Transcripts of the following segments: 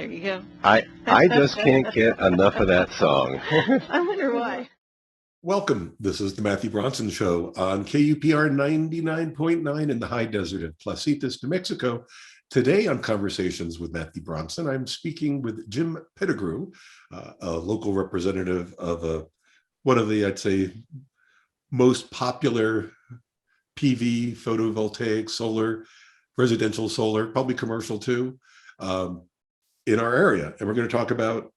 There you go. I just can't get enough of that song. I wonder why. Welcome. This is the Matthew Bronson Show on KUPR 99.9 in the high desert of Placitas, New Mexico. Today on Conversations with Matthew Bronson, I'm speaking with Jim Pettegrew, a local representative of one of the, I'd say, most popular PV, photovoltaic, solar, residential solar, probably commercial too, in our area. And we're going to talk about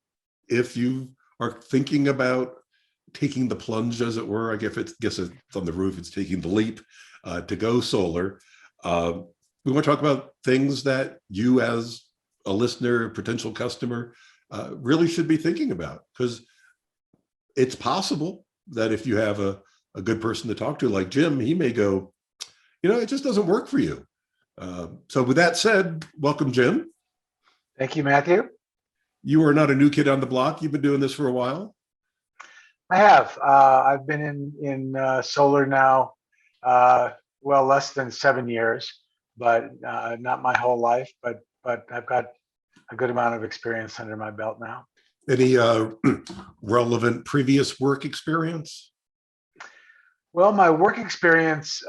if you are thinking about taking the plunge, as it were. I guess it's on the roof, it's taking the leap to go solar. We want to talk about things that you as a listener, a potential customer, really should be thinking about, because it's possible that if you have a good person to talk to like Jim, he may go, it just doesn't work for you. So with that said, welcome, Jim. Thank you, Matthew. You are not a new kid on the block. You've been doing this for a while. I have. I've been in solar now, less than 7 years, but not my whole life. But I've got a good amount of experience under my belt now. Any relevant previous work experience? Well, my work experience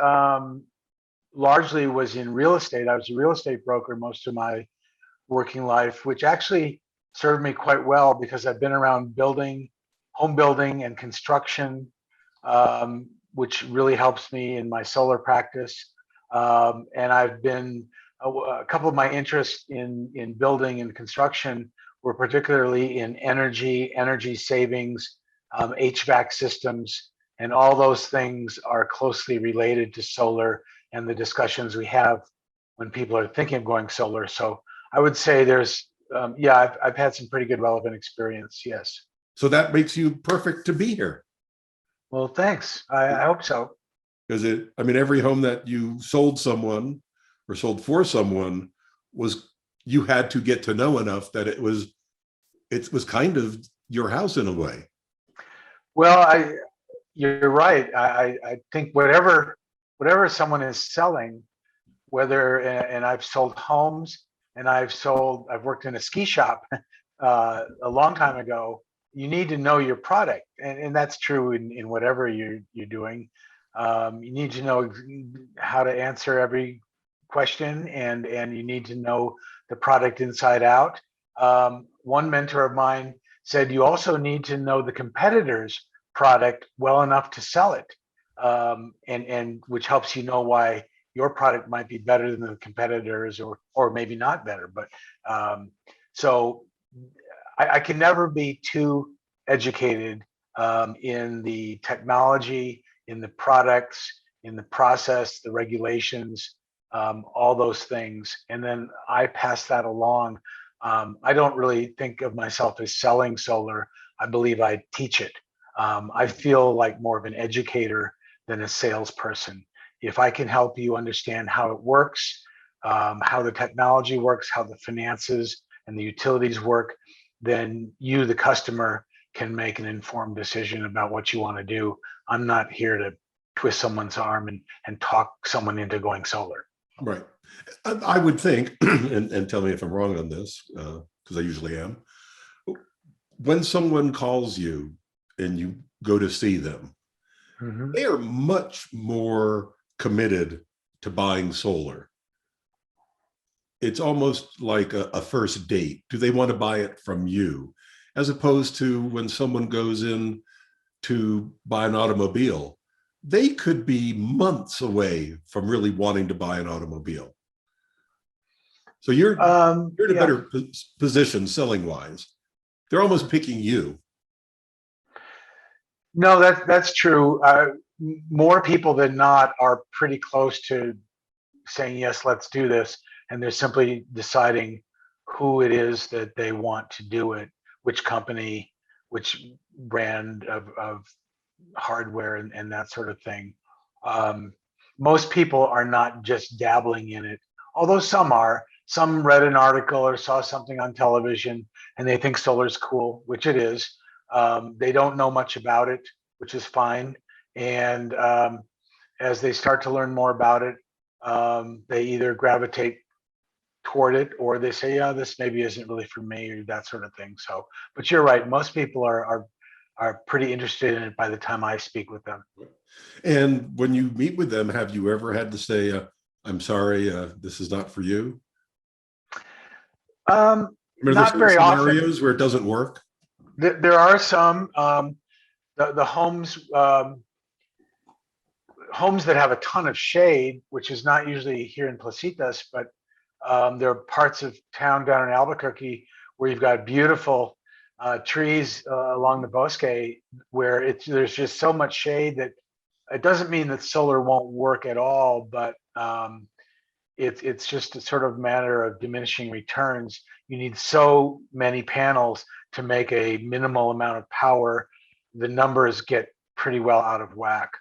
largely was in real estate. I was a real estate broker most of my working life, which actually served me quite well because I've been around home building and construction, which really helps me in my solar practice. And I've been, a couple of my interests in building and construction were particularly in energy savings, HVAC systems, and all those things are closely related to solar and the discussions we have when people are thinking of going solar. So I would say there's, I've had some pretty good relevant experience, yes. So that makes you perfect to be here. Well, thanks. I hope so. Because every home that you sold someone or sold for someone you had to get to know enough that it was kind of your house in a way. Well, you're right. I think whatever someone is selling, and I've sold homes and I've worked in a ski shop a long time ago. You need to know your product, and that's true in whatever you're doing. You need to know how to answer every question, and you need to know the product inside out. One mentor of mine said you also need to know the competitor's product well enough to sell it, and which helps you know why your product might be better than the competitors, or maybe not better. But so I can never be too educated in the technology, in the products, in the process, the regulations, all those things. And then I pass that along. I don't really think of myself as selling solar. I believe I teach it. I feel like more of an educator than a salesperson. If I can help you understand how it works, how the technology works, how the finances and the utilities work, then you, the customer, can make an informed decision about what you want to do. I'm not here to twist someone's arm and talk someone into going solar. Right. I would think, and tell me if I'm wrong on this, because I usually am, when someone calls you and you go to see them, Mm-hmm. they are much more committed to buying solar. It's almost like a first date. Do they want to buy it from you? As opposed to when someone goes in to buy an automobile, they could be months away from really wanting to buy an automobile. So you're in a better position selling wise. They're almost picking you. No, that's true. More people than not are pretty close to saying, yes, let's do this. And they're simply deciding who it is that they want to do it, which company, which brand of hardware, and that sort of thing. Most people are not just dabbling in it, although some are. Some read an article or saw something on television and they think solar is cool, which it is. They don't know much about it, which is fine. And as they start to learn more about it, they either gravitate toward it, or they say, yeah, this maybe isn't really for me, or that sort of thing. So, but you're right. Most people are pretty interested in it by the time I speak with them. And when you meet with them, have you ever had to say, "I'm sorry, this is not for you"? I mean, are there Not certain very often. scenarios where it doesn't work? There are some. The homes that have a ton of shade, which is not usually here in Placitas, but there are parts of town down in Albuquerque where you've got beautiful trees along the bosque, where there's just so much shade that it doesn't mean that solar won't work at all, but it's just a sort of matter of diminishing returns. You need so many panels to make a minimal amount of power. The numbers get pretty well out of whack.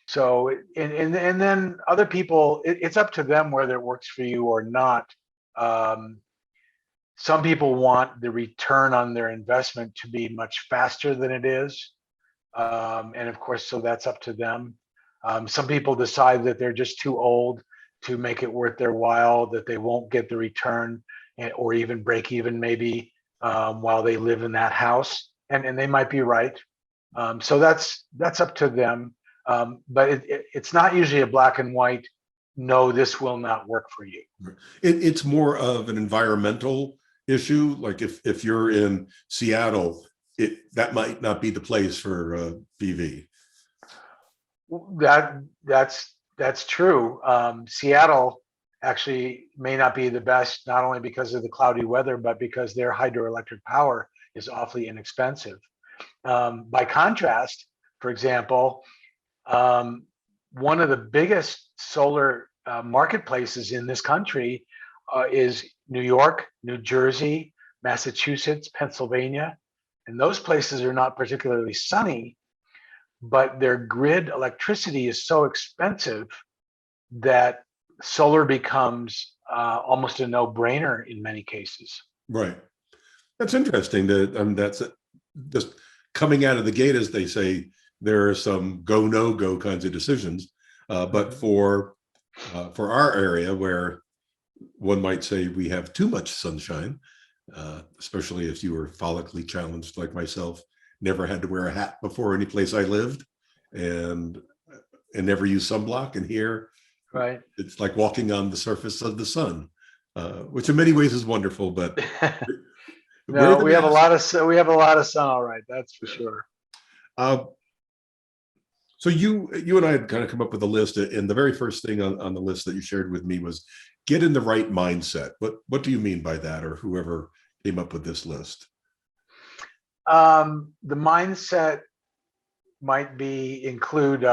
So, and then other people, it's up to them whether it works for you or not. Some people want the return on their investment to be much faster than it is. And of course, so that's up to them. Some people decide that they're just too old to make it worth their while, that they won't get the return or even break even maybe while they live in that house. And they might be right. So that's up to them. But it's not usually a black and white, no, this will not work for you. It's more of an environmental issue. Like if you're in Seattle, that might not be the place for PV. That's true. Seattle actually may not be the best, not only because of the cloudy weather, but because their hydroelectric power is awfully inexpensive. By contrast, for example, one of the biggest solar marketplaces in this country is New York, New Jersey, Massachusetts, Pennsylvania. And those places are not particularly sunny, but their grid electricity is so expensive that solar becomes almost a no-brainer in many cases. Right. That's interesting. That's just coming out of the gate, as they say, there are some go, no go kinds of decisions. But for our area, where one might say we have too much sunshine, especially if you were follically challenged like myself, never had to wear a hat before any place I lived, and never used sunblock. And here, right, it's like walking on the surface of the sun, which in many ways is wonderful. But no, we have a lot of sun. All right, that's for sure. So you and I had kind of come up with a list, and the very first thing on the list that you shared with me was get in the right mindset. What do you mean by that, or whoever came up with this list? The mindset might include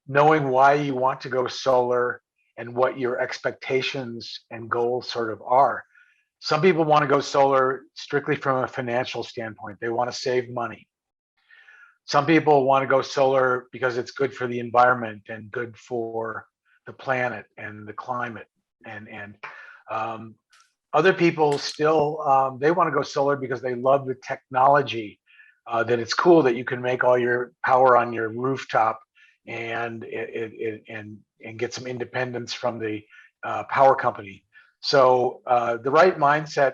knowing why you want to go solar and what your expectations and goals sort of are. Some people want to go solar strictly from a financial standpoint. They want to save money. Some people want to go solar because it's good for the environment and good for the planet and the climate. And other people still, they want to go solar because they love the technology, that it's cool that you can make all your power on your rooftop and get some independence from the power company. So the right mindset,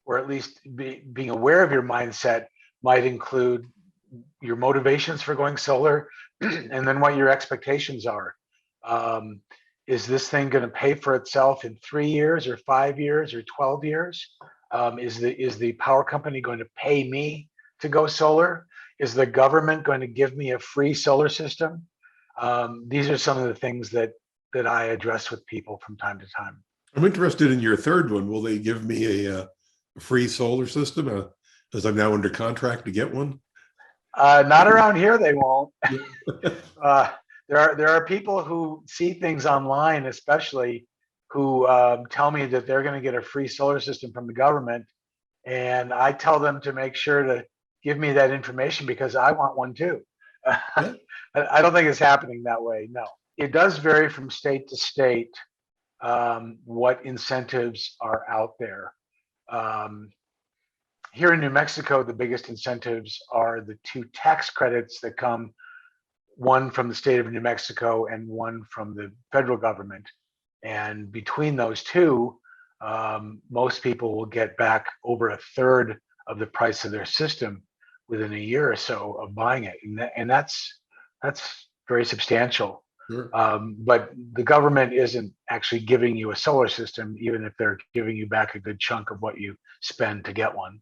or at least being aware of your mindset, might include your motivations for going solar, and then what your expectations are. Is this thing going to pay for itself in 3 years or 5 years or 12 years? Is the power company going to pay me to go solar? Is the government going to give me a free solar system? These are some of the things that I address with people from time to time. I'm interested in your third one. Will they give me a free solar system, as I'm now under contract to get one? Not around here, they won't. There are people who see things online, especially, who tell me that they're going to get a free solar system from the government, and I tell them to make sure to give me that information because I want one too. Yeah. I don't think it's happening that way. No, it does vary from state to state what incentives are out there. Here in New Mexico, the biggest incentives are the 2 tax credits that come, one from the state of New Mexico and one from the federal government. And between those two, most people will get back over a third of the price of their system within a year or so of buying it, and that's very substantial. Sure. But the government isn't actually giving you a solar system, even if they're giving you back a good chunk of what you spend to get one.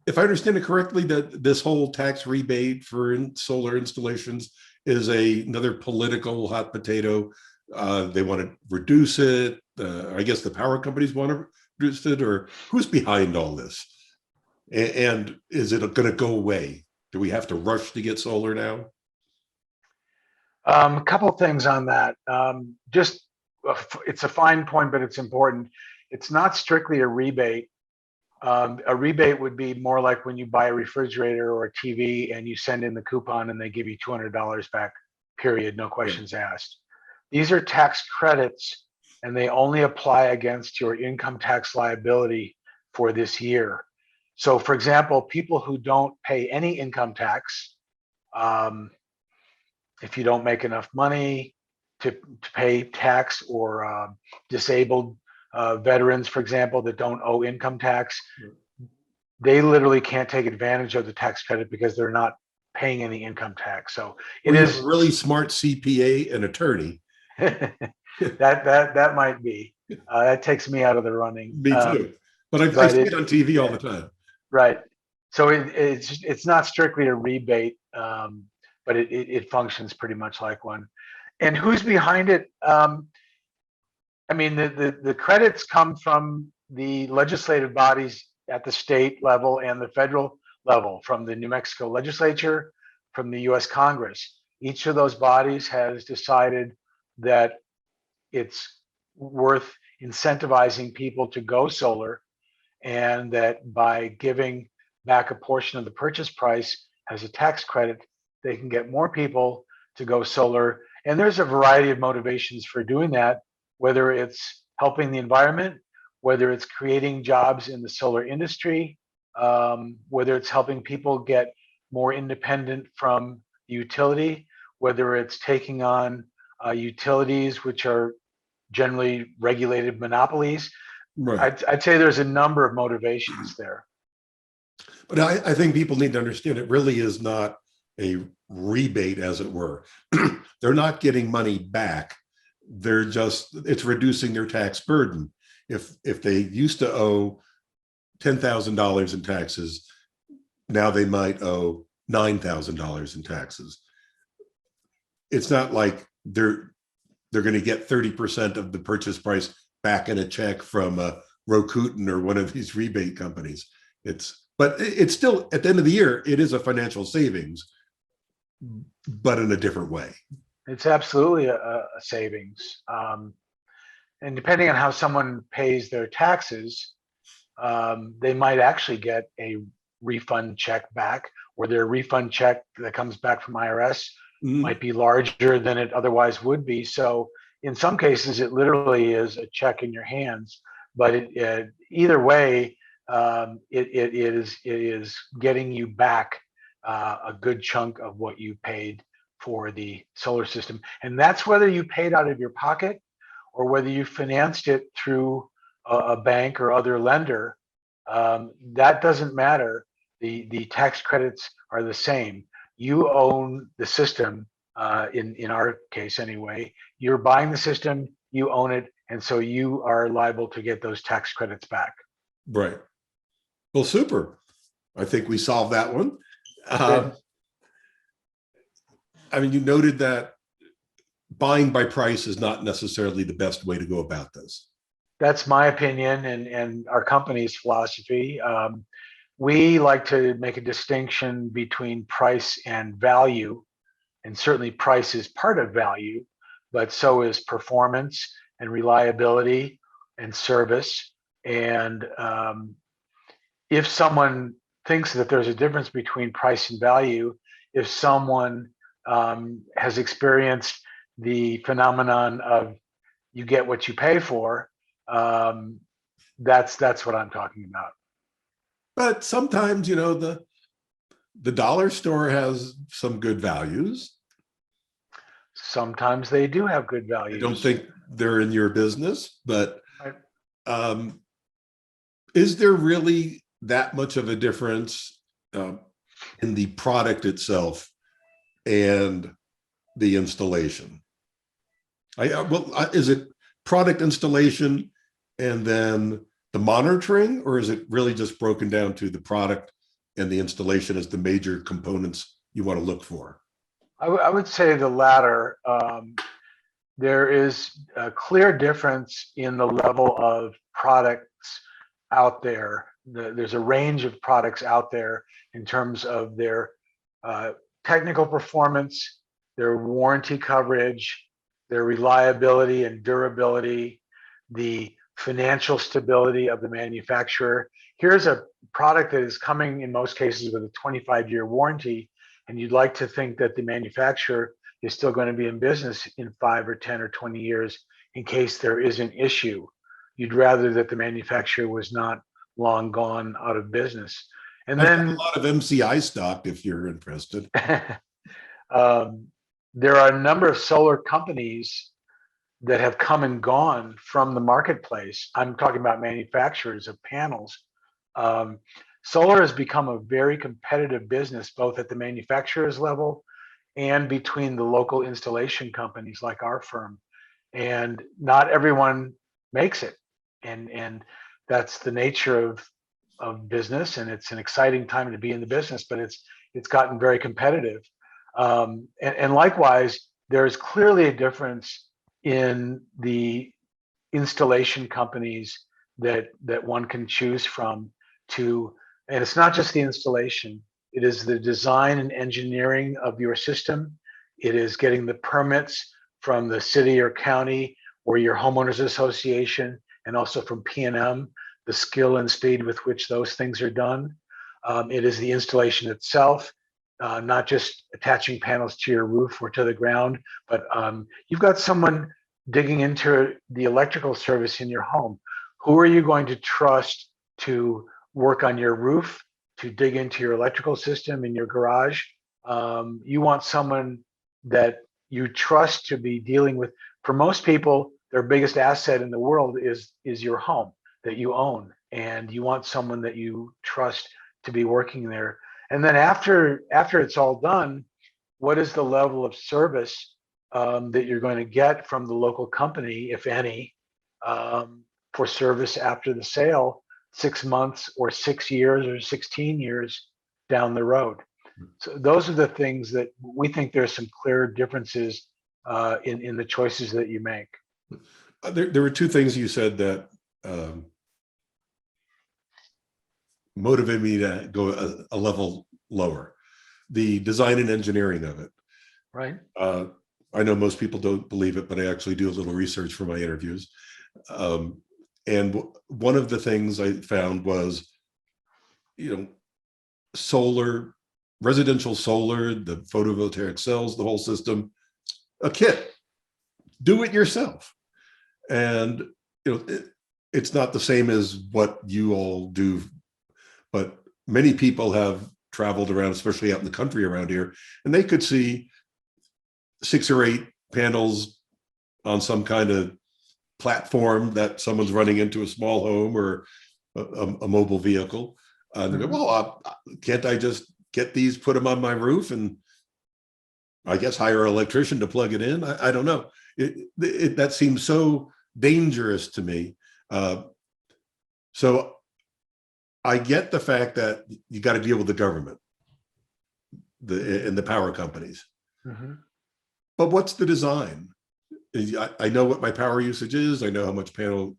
If I understand it correctly, that this whole tax rebate for solar installations is another political hot potato. They want to reduce it. I guess the power companies want to reduce it, or who's behind all this? And is it going to go away? Do we have to rush to get solar now? A couple of things on that. It's a fine point, but it's important. It's not strictly a rebate. A rebate would be more like when you buy a refrigerator or a TV and you send in the coupon and they give you $200 back, period, no questions asked. These are tax credits, and they only apply against your income tax liability for this year. So, for example, people who don't pay any income tax, if you don't make enough money to pay tax, or disabled veterans, for example, that don't owe income tax, they literally can't take advantage of the tax credit because they're not paying any income tax. So it is a really smart CPA and attorney. that might be. That takes me out of the running. Me too. But I see it on TV all the time. Right. So it's not strictly a rebate, but it functions pretty much like one. And who's behind it? I mean, the credits come from the legislative bodies at the state level and the federal level, from the New Mexico legislature, from the US Congress. Each of those bodies has decided that it's worth incentivizing people to go solar, and that by giving back a portion of the purchase price as a tax credit, they can get more people to go solar. And there's a variety of motivations for doing that, whether it's helping the environment, whether it's creating jobs in the solar industry, whether it's helping people get more independent from the utility, whether it's taking on utilities which are generally regulated monopolies. Right. I'd say there's a number of motivations there. But I think people need to understand it really is not a rebate, as it were. They're not getting money back. It's reducing their tax burden. If they used to owe $10,000 in taxes, now they might owe $9,000 in taxes. It's not like they're going to get 30% of the purchase price back in a check from Rakuten or one of these rebate companies. But it's still, at the end of the year, it is a financial savings, but in a different way. It's absolutely a savings. And depending on how someone pays their taxes, they might actually get a refund check back, or their refund check that comes back from IRS might be larger than it otherwise would be. So in some cases, it literally is a check in your hands. But either way, it is getting you back a good chunk of what you paid for the solar system. And that's whether you paid out of your pocket or whether you financed it through a bank or other lender. That doesn't matter. The tax credits are the same. You own the system, in our case anyway. You're buying the system, you own it, and so you are liable to get those tax credits back. Right. Well, super. I think we solved that one. I mean, you noted that buying by price is not necessarily the best way to go about this. That's my opinion and our company's philosophy. We like to make a distinction between price and value, and certainly price is part of value, but so is performance and reliability and service. And if someone thinks that there's a difference between price and value, if someone has experienced the phenomenon of you get what you pay for, that's what I'm talking about. But sometimes, the dollar store has some good values. Sometimes they do have good values. they're in your business, but Right. is there really that much of a difference in the product itself and the installation? Is it product installation and then the monitoring, or is it really just broken down to the product and the installation as the major components you want to look for? I would say the latter. There is a clear difference in the level of products out there. There's a range of products out there in terms of their technical performance, their warranty coverage, their reliability and durability, the financial stability of the manufacturer. Here's a product that is coming in most cases with a 25-year warranty, and you'd like to think that the manufacturer is still going to be in business in 5 or 10 or 20 years in case there is an issue. You'd rather that the manufacturer was not long gone out of business. And I've got then a lot of MCI stock if you're interested. there are a number of solar companies that have come and gone from the marketplace. I'm talking about manufacturers of panels. Solar has become a very competitive business, both at the manufacturer's level and between the local installation companies like our firm. And not everyone makes it. And that's the nature of business. And it's an exciting time to be in the business, but it's gotten very competitive. And likewise, there's clearly a difference in the installation companies that one can choose from to, and it's not just the installation, it is the design and engineering of your system. It is getting the permits from the city or county or your homeowners association, and also from P&M, the skill and speed with which those things are done. It is the installation itself, not just attaching panels to your roof or to the ground, but you've got someone digging into the electrical service in your home. Who are you going to trust to work on your roof, to dig into your electrical system in your garage? You want someone that you trust to be dealing with. For most people, their biggest asset in the world is your home that you own, and you want someone that you trust to be working there. And then after it's all done, what is the level of service that you're going to get from the local company, if any, for service after the sale, 6 months or 6 years or 16 years down the road? So those are the things that we think there's some clear differences in the choices that you make. There were two things you said that motivated me to go a level lower. The design and engineering of it. Right. I know most people don't believe it, but I actually do a little research for my interviews. And one of the things I found was, solar, residential solar, the photovoltaic cells, the whole system, a kit, do it yourself. And, it's not the same as what you all do, but many people have traveled around, especially out in the country around here, and they could see 6 or 8 panels on some kind of platform that someone's running into a small home or a mobile vehicle. And they go, well, can't I just get these, put them on my roof, and I guess hire an electrician to plug it in? I don't know. That seems so dangerous to me. So I get the fact that you got to deal with the government and the power companies. Mm-hmm. But what's the design? I know what my power usage is. I know how much panel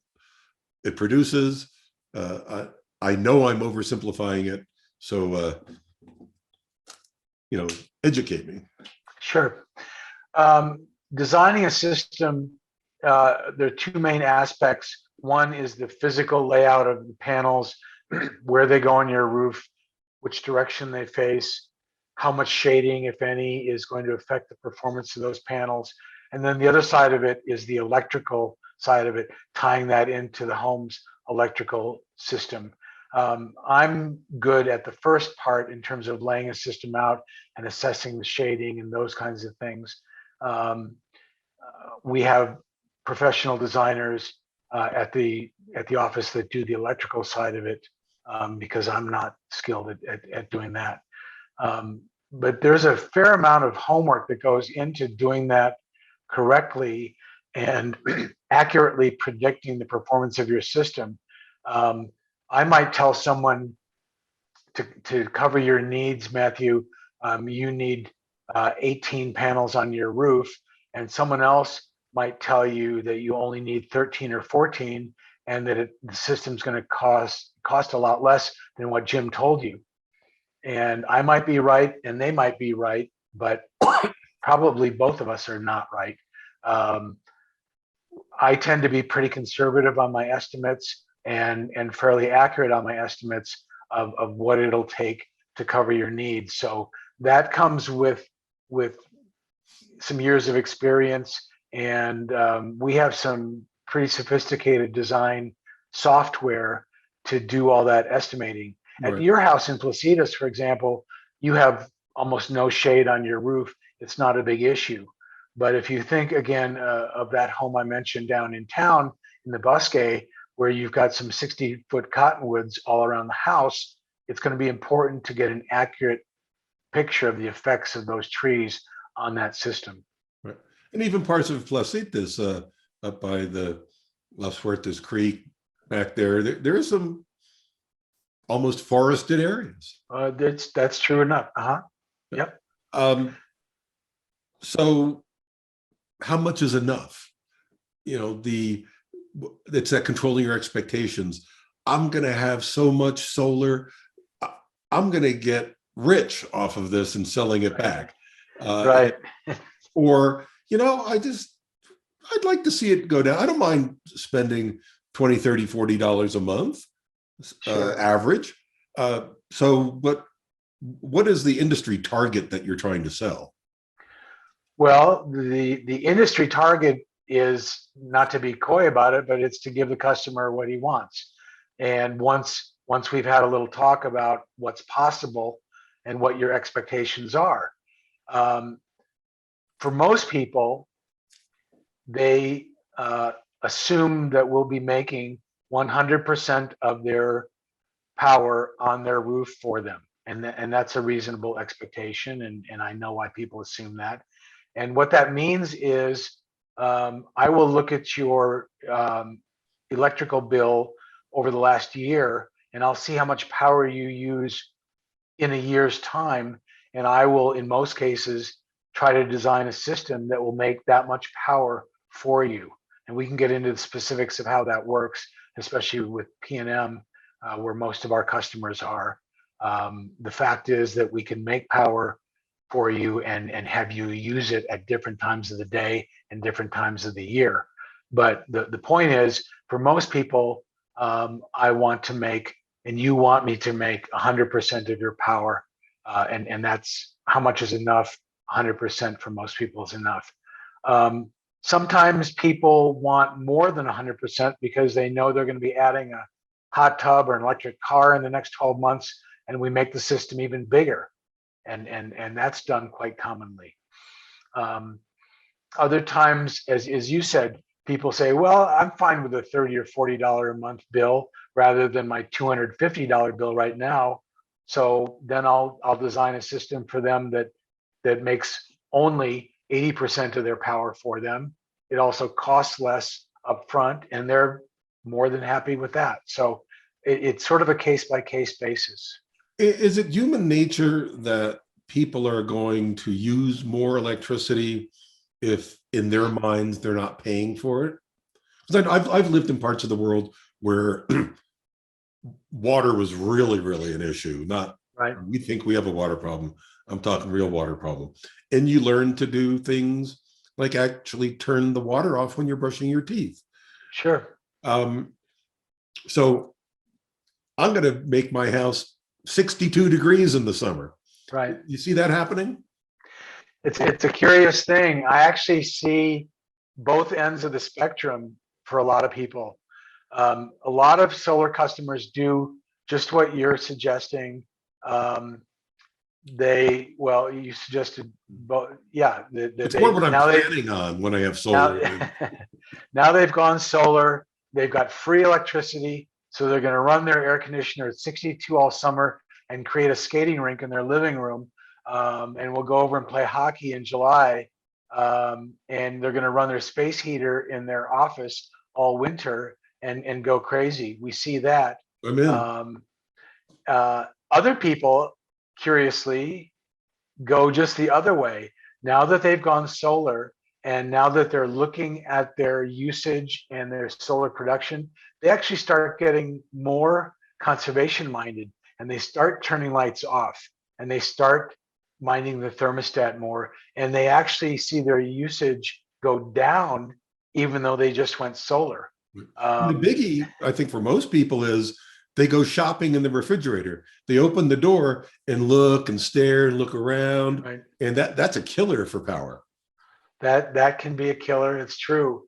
it produces. I know I'm oversimplifying it. So, educate me. Sure. Designing a system, there are 2 main aspects. One is the physical layout of the panels, where they go on your roof, which direction they face, how much shading, if any, is going to affect the performance of those panels. And then the other side of it is the electrical side of it, tying that into the home's electrical system. I'm good at the first part in terms of laying a system out and assessing the shading and those kinds of things. We have professional designers at the office that do the electrical side of it, because I'm not skilled at doing that. But there's a fair amount of homework that goes into doing that correctly and accurately predicting the performance of your system. I might tell someone to cover your needs, Matthew, you need 18 panels on your roof, and someone else might tell you that you only need 13 or 14, and that the system's going to cost a lot less than what Jim told you. And I might be right, and they might be right, but probably both of us are not right. I tend to be pretty conservative on my estimates and fairly accurate on my estimates of what it'll take to cover your needs. So that comes with some years of experience, and we have some pretty sophisticated design software to do all that estimating. At your house in Placitas, for example, you have almost no shade on your roof. It's not a big issue. But if you think again of that home I mentioned down in town in the Bosque, where you've got some 60-foot cottonwoods all around the house, it's going to be important to get an accurate picture of the effects of those trees on that system. Right. And even parts of Placitas, up by the Las Huertas Creek back there is some almost forested areas. That's true enough. Yep. So how much is enough? It's that controlling your expectations. I'm going to have so much solar. I'm going to get rich off of this and selling it back. Right. Or, I'd like to see it go down. I don't mind spending $20, $30, $40 a month, average. But what is the industry target that you're trying to sell? Well, the industry target is not to be coy about it, but it's to give the customer what he wants. And once we've had a little talk about what's possible and what your expectations are, for most people, they assume that we'll be making 100% of their power on their roof for them. And that's a reasonable expectation. And I know why people assume that. And what that means is I will look at your electrical bill over the last year, and I'll see how much power you use in a year's time. And I will, in most cases, try to design a system that will make that much power for you. And we can get into the specifics of how that works, especially with P&M, where most of our customers are. The fact is that we can make power for you and have you use it at different times of the day and different times of the year. But the point is, for most people, I want to make, and you want me to make 100% of your power. And that's how much is enough. 100% for most people is enough. Sometimes people want more than 100% because they know they're going to be adding a hot tub or an electric car in the next 12 months, and we make the system even bigger. And that's done quite commonly. Other times, as you said, people say, well, I'm fine with a $30 or $40 a month bill rather than my $250 bill right now. So then I'll design a system for them that makes only 80% of their power for them. It also costs less upfront, and they're more than happy with that. So it's sort of a case-by-case basis. Is it human nature that people are going to use more electricity if in their minds they're not paying for it? Because I've lived in parts of the world where water was really, really an issue. Not right. We think we have a water problem. I'm talking real water problem. And you learn to do things like actually turn the water off when you're brushing your teeth. Sure. So I'm going to make my house 62 degrees in the summer. Right. You see that happening? It's a curious thing. I actually see both ends of the spectrum for a lot of people. A lot of solar customers do just what you're suggesting. well, you suggested, but yeah, It's more what I'm now planning on when I have now solar. now they've gone solar. They've got free electricity, so they're going to run their air conditioner at 62 all summer and create a skating rink in their living room. And we'll go over and play hockey in July. And they're going to run their space heater in their office all winter and go crazy. We see that. I'm in. Um, Other people, curiously, go just the other way. Now that they've gone solar and now that they're looking at their usage and their solar production, they actually start getting more conservation minded and they start turning lights off and they start minding the thermostat more and they actually see their usage go down even though they just went solar. The biggie, I think, for most people is they go shopping in the refrigerator. They open the door and look and stare and look around, Right. and that's a killer for power. That can be a killer. It's true.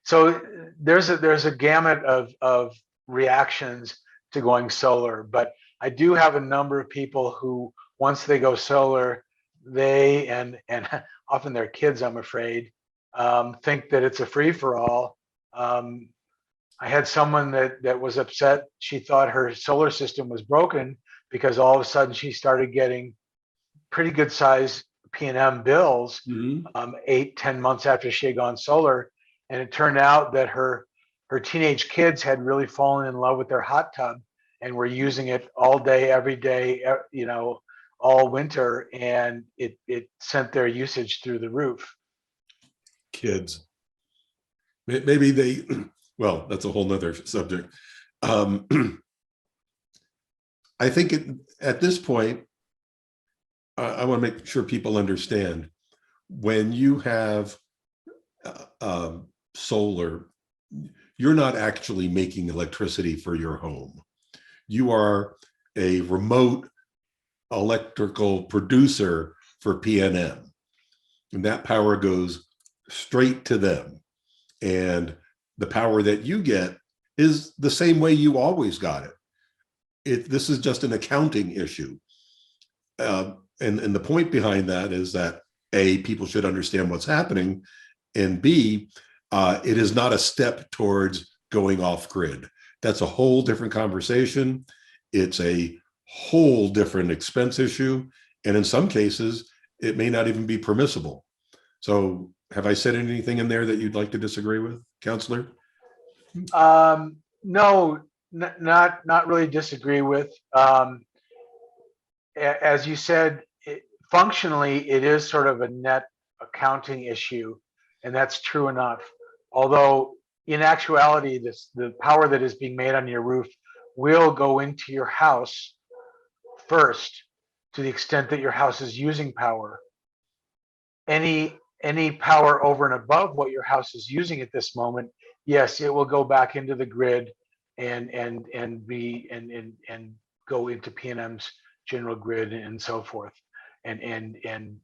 So there's a gamut of reactions to going solar, but I do have a number of people who, once they go solar, they and often their kids, I'm afraid, think that it's a free for all. I had someone that was upset. She thought her solar system was broken because all of a sudden she started getting pretty good size P&M bills, Mhm. 8-10 months after she had gone solar, and it turned out that her teenage kids had really fallen in love with their hot tub and were using it all day, every day, all winter, and it sent their usage through the roof. Kids, maybe they. Well, that's a whole nother subject. I think at this point, I want to make sure people understand when you have solar, you're not actually making electricity for your home. You are a remote electrical producer for PNM, and that power goes straight to them. And the power that you get is the same way you always got it. This is just an accounting issue. And the point behind that is that A, people should understand what's happening, and B, it is not a step towards going off grid. That's a whole different conversation. It's a whole different expense issue. And in some cases, it may not even be permissible. So have I said anything in there that you'd like to disagree with, Counselor? No, not really disagree with. As you said, functionally, it is sort of a net accounting issue, and that's true enough. Although in actuality, the power that is being made on your roof will go into your house first, to the extent that your house is using power. Any power over and above what your house is using at this moment, yes, it will go back into the grid and go into PNM's general grid and so forth. And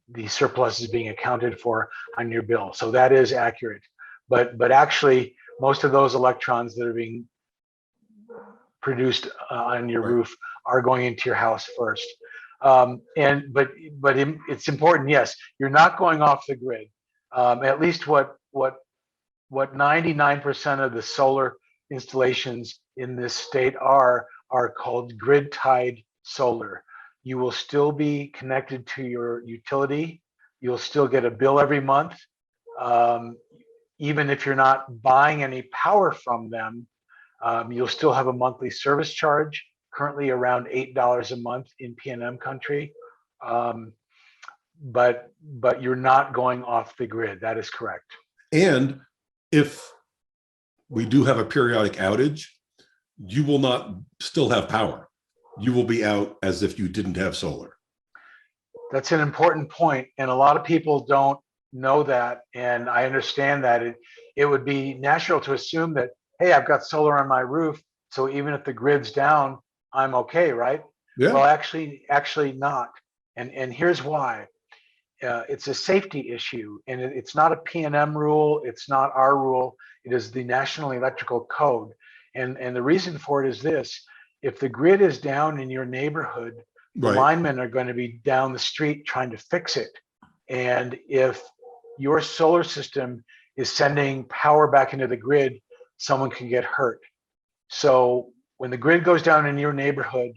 the surplus is being accounted for on your bill. So that is accurate. But actually, most of those electrons that are being produced on your roof are going into your house first. But it's important. Yes, you're not going off the grid. At least what 99% of the solar installations in this state are called grid tied solar. You will still be connected to your utility. You'll still get a bill every month, even if you're not buying any power from them. You'll still have a monthly service charge, currently around $8 a month in PNM country. But you're not going off the grid. That is correct. And if we do have a periodic outage, you will not still have power. You will be out as if you didn't have solar. That's an important point, and a lot of people don't know that, and I understand that. It would be natural to assume that, hey, I've got solar on my roof, so even if the grid's down, I'm okay, right? Yeah. Well, actually not. And here's why. It's a safety issue, and it's not a PNM rule. It's not our rule. It is the National Electrical Code. And the reason for it is this: if the grid is down in your neighborhood The Right. linemen are going to be down the street trying to fix it. And if your solar system is sending power back into the grid, someone can get hurt. So when the grid goes down in your neighborhood,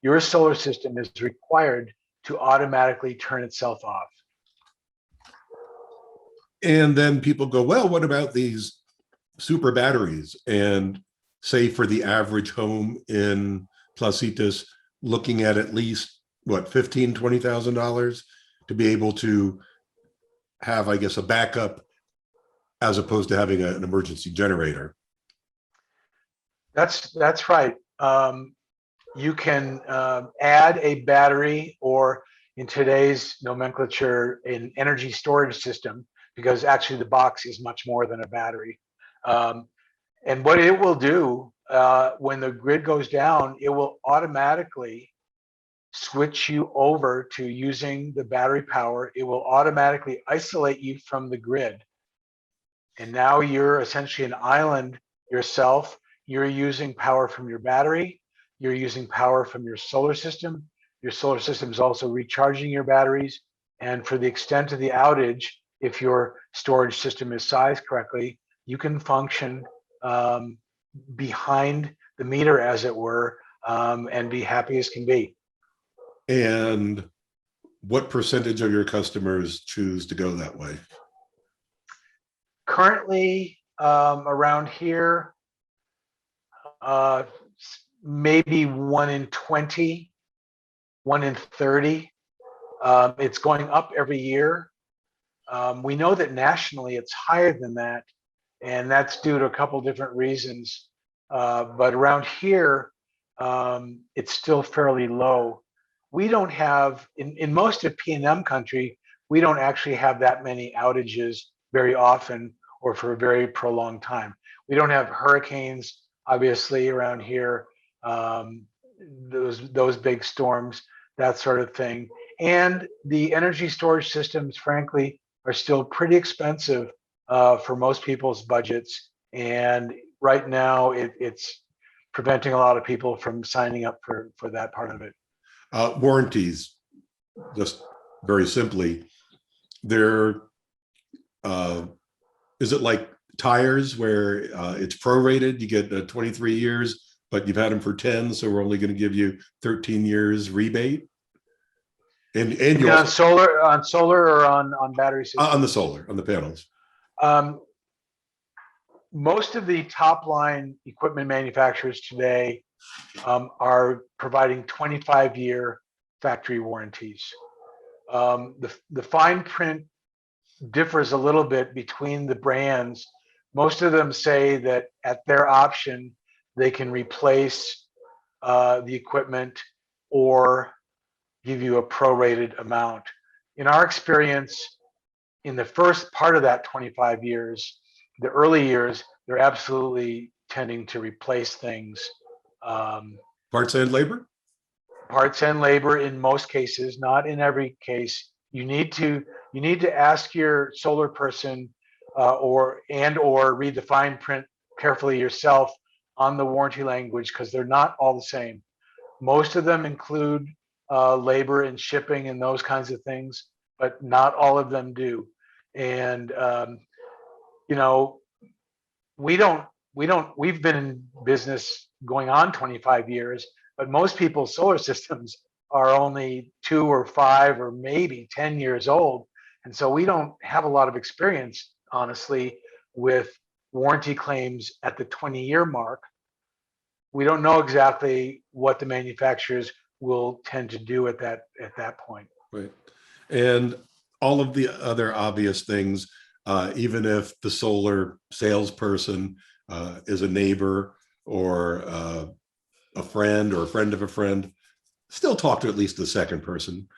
your solar system is required to automatically turn itself off. And then people go, well, what about these super batteries? And say for the average home in Placitas, looking at least what, $15,000, $20,000 to be able to have, I guess, a backup as opposed to having an emergency generator. That's right. You can add a battery, or in today's nomenclature, an energy storage system, because actually the box is much more than a battery. And what it will do when the grid goes down, it will automatically switch you over to using the battery power. It will automatically isolate you from the grid. And now you're essentially an island yourself. You're using power from your battery. You're using power from your solar system. Your solar system is also recharging your batteries. And for the extent of the outage, if your storage system is sized correctly, you can function behind the meter, as it were, and be happy as can be. And what percentage of your customers choose to go that way? Currently, around here, maybe 1 in 20, 1 in 30. It's going up every year. We know that nationally it's higher than that, and that's due to a couple different reasons. But around here, it's still fairly low. We don't have, in most of P&M country, we don't actually have that many outages very often or for a very prolonged time. We don't have hurricanes, obviously, around here, those big storms, that sort of thing. And the energy storage systems, frankly, are still pretty expensive for most people's budgets. And right now, it's preventing a lot of people from signing up for that part of it. Warranties, just very simply, they're, is it like tires where it's prorated? You get 23 years, but you've had them for 10, so we're only going to give you 13 years rebate? And you on solar or on battery systems? On the solar, on the panels. Most of the top line equipment manufacturers today are providing 25-year factory warranties. The fine print differs a little bit between the brands. Most of them say that at their option, they can replace the equipment or give you a prorated amount. In our experience, in the first part of that 25 years, the early years, they're absolutely tending to replace things. Parts and labor? Parts and labor in most cases, not in every case. You need to ask your solar person or read the fine print carefully yourself on the warranty language, because they're not all the same. Most of them include labor and shipping and those kinds of things, but not all of them do. And we've been in business going on 25 years, but most people's solar systems are only 2 or 5 or maybe 10 years old. And so we don't have a lot of experience, honestly, with warranty claims at the 20-year mark. We don't know exactly what the manufacturers will tend to do at that point. Right. And all of the other obvious things, even if the solar salesperson is a neighbor or a friend or a friend of a friend, still talk to at least the second person,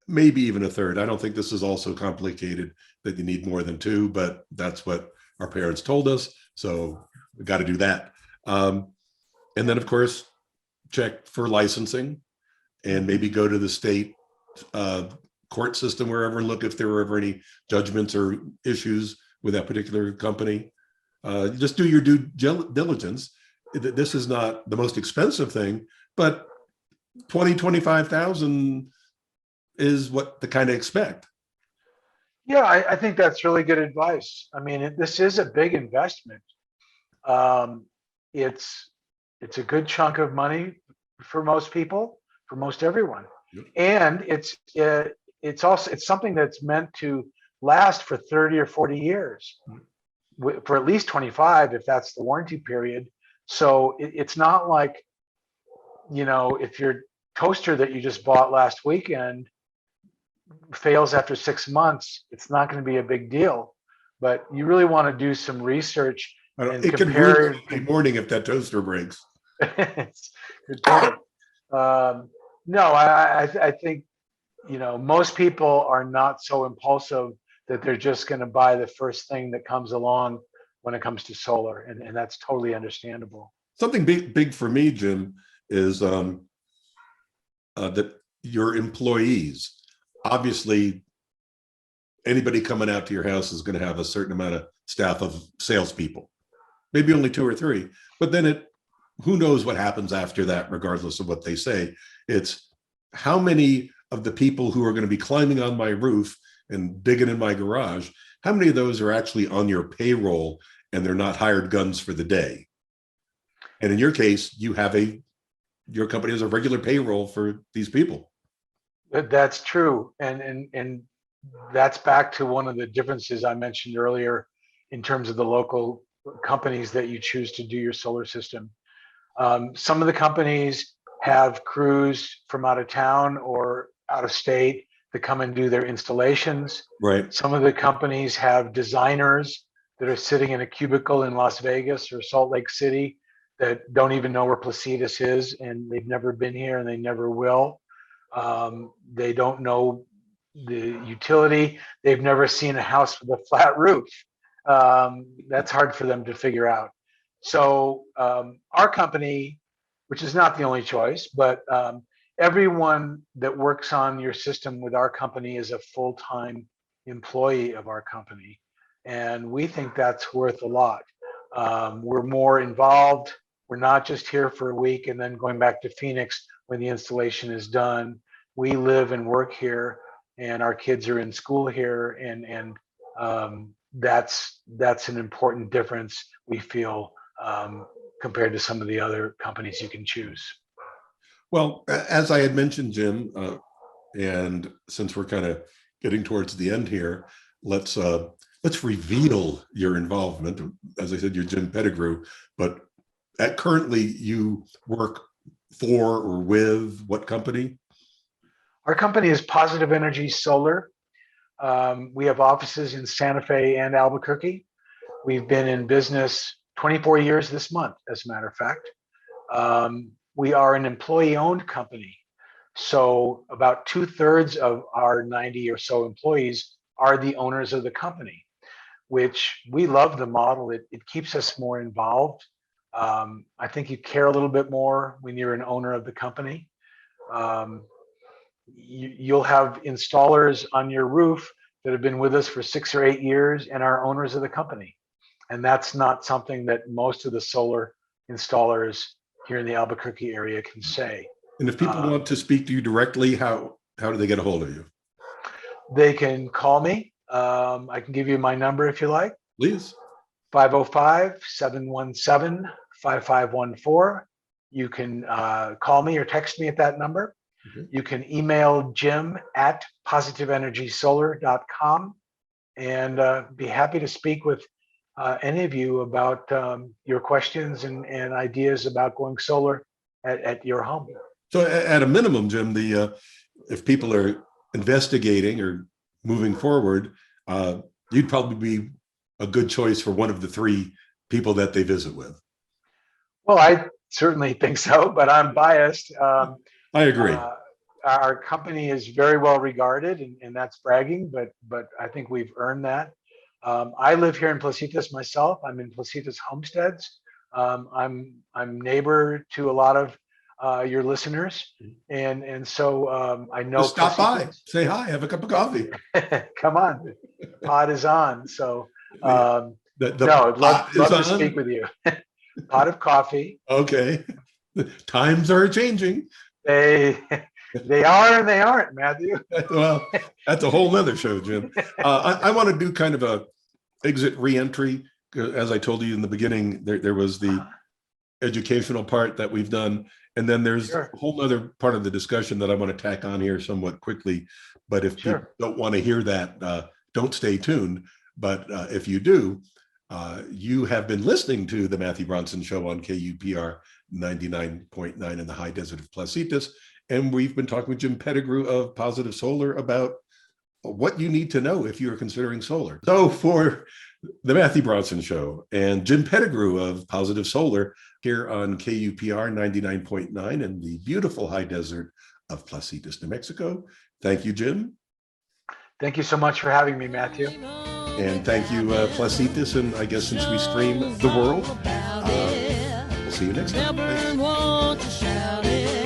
maybe even a third. I don't think this is all so complicated that you need more than 2, but that's what our parents told us. So we got to do that. And then, of course, check for licensing and maybe go to the state court system, wherever, and look if there were ever any judgments or issues with that particular company. Just do your due diligence. This is not the most expensive thing, but 25,000 is what to kind of expect. Yeah, I think that's really good advice. I mean, this is a big investment. Um, it's it's a good chunk of money for most people, for most everyone, Yep. and it's also it's something that's meant to last for 30 or 40 years, for at least 25 if that's the warranty period. So it's not like, if your toaster that you just bought last weekend fails after 6 months, it's not going to be a big deal. But you really want to do some research and It can ruin compare. Sunday morning if that toaster breaks. Good point. No, I think, most people are not so impulsive that they're just going to buy the first thing that comes along when it comes to solar, and that's totally understandable. Something big for me, Jim, is that your employees, obviously, anybody coming out to your house is going to have a certain amount of staff of salespeople, maybe only 2 or 3, but then who knows what happens after that, regardless of what they say. It's how many of the people who are going to be climbing on my roof and digging in my garage, how many of those are actually on your payroll and they're not hired guns for the day? And in your case, your company has a regular payroll for these people. That's true, and that's back to one of the differences I mentioned earlier in terms of the local companies that you choose to do your solar system. Some of the companies have crews from out of town or out of state that come and do their installations. Right. Some of the companies have designers that are sitting in a cubicle in Las Vegas or Salt Lake City that don't even know where Placitas is, and they've never been here and they never will. They don't know the utility. They've never seen a house with a flat roof. That's hard for them to figure out. So our company, which is not the only choice, but everyone that works on your system with our company is a full-time employee of our company. And we think that's worth a lot. We're more involved. We're not just here for a week and then going back to Phoenix when the installation is done. We live and work here, and our kids are in school here, and that's an important difference, we feel, compared to some of the other companies you can choose. Well, as I had mentioned, Jim, and since we're kind of getting towards the end here, let's reveal your involvement. As I said, you're Jim Pettegrew, but currently you work for or with what company? Our company is Positive Energy Solar. We have offices in Santa Fe and Albuquerque. We've been in business 24 years this month, as a matter of fact. We are an employee-owned company. So about 2/3 of our 90 or so employees are the owners of the company, which we love the model. It keeps us more involved. I think you care a little bit more when you're an owner of the company. You'll have installers on your roof that have been with us for 6 or 8 years and are owners of the company. And that's not something that most of the solar installers here in the Albuquerque area can say. And if people want to speak to you directly, how do they get a hold of you? They can call me. I can give you my number if you like. Please. 505-717-5514. You can call me or text me at that number. Okay. You can email jim@positiveenergysolar.com, and be happy to speak with any of you about your questions and ideas about going solar at your home. So at a minimum, Jim, if people are investigating or moving forward, you'd probably be a good choice for one of the 3 people that they visit with. Well, I certainly think so, but I'm biased. I agree. Our company is very well regarded, and that's bragging, but I think we've earned that. I live here in Placitas myself. I'm in Placitas Homesteads. I'm neighbor to a lot of your listeners, and so I know. Just stop by, say hi, have a cup of coffee. Come on, pod is on. So no, I'd love to speak with you. Pot of coffee. Okay, times are changing. They they are and they aren't, Matthew. Well, that's a whole nother show, Jim. I want to do kind of a exit reentry. As I told you in the beginning, there was the educational part that we've done, and then there's Sure. a whole other part of the discussion that I want to tack on here somewhat quickly. But if you don't want to hear that, don't stay tuned. But if you do, you have been listening to the Matthew Bronson Show on KUPR 99.9 in the high desert of Placitas. And we've been talking with Jim Pettegrew of Positive Solar about what you need to know if you're considering solar. So for the Matthew Bronson Show and Jim Pettegrew of Positive Solar here on KUPR 99.9 in the beautiful high desert of Placitas, New Mexico. Thank you, Jim. Thank you so much for having me, Matthew. And thank you, Placitas, and I guess since we stream the world, we'll see you next time. Thanks.